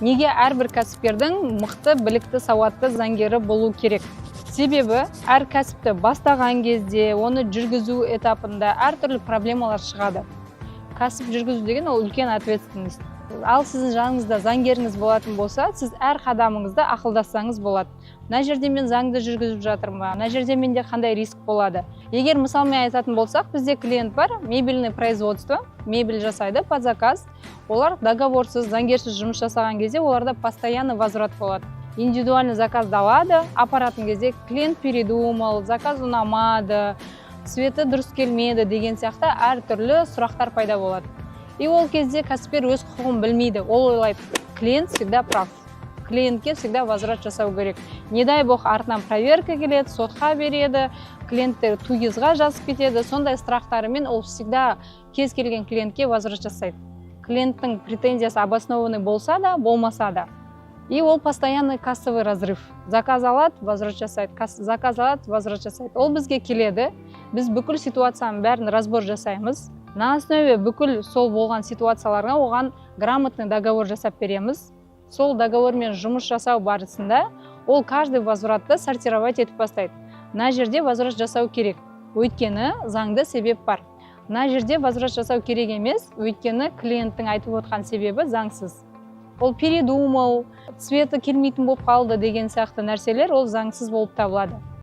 Неге әрбір кәсіпкердің мықты, білікті, сауатты заңгері болу керек? Себебі әр кәсіпті бастаған кезде, оны жүргізу этапында әртүрлі проблемалар шығады. Кәсіп жүргізу деген ол үлкен ответственность. Ал сіздің жаныңызда заңгеріңіз болатын болса, сіз әр қадамыңызда ақылдассаңыз болады. Мына жерде мен заңды жүргізіп жатырмын ба? Мына жерде менде қандай риск болады? Егер мысалмен айтатын болсақ, бізде клиент бар, мебельный производство, мебель жасайды под заказ. Олар договорсыз, заңгерсіз жұмыс жасаған кезде оларда постоянно возврат болады. Индивидуальный заказ алады, апаратын кезде клиент передумал, заказ ұнамады, цветі дұрыс келмеді деген сияқты әртүрлі сұрақтар пайда болады. И ол кезде кәсіпкер өз құқығын білмейді. Ол ойлайды, клиент всегда прав. Клиентке всегда возврат жасау керек. Не дай бог артынан проверка келеді, сотқа береді, клиенттер тугизға жазып кетеді. Сондай страхтарымен ол всегда кез келген клиентке возврат жасайды. Клиенттің претензиясы обоснованный болса да, болмаса да. И ол постоянный кассовый разрыв. Заказ алады, возврат жасайды, заказ алады, возврат жасайды. Ол бізге келеді. Біз бүкіл ситуацияның бәрін разбор жасаймыз. На основе бүкіл сол болған ситуацияларға оған грамотный договор жасап береміз. Сол договормен жұмыс жасау барысында ол каждый возвратты сортировать етіп бастайды. Мына жерде возврат жасау керек, өйткені заңды себеп бар. Мына жерде возврат жасау керек емес, өйткені клиенттің айтып отқан себебі заңсыз. Ол передумал, цветі келмейтін болып қалды деген сияқты нәрселер ол заңсыз болып табылады.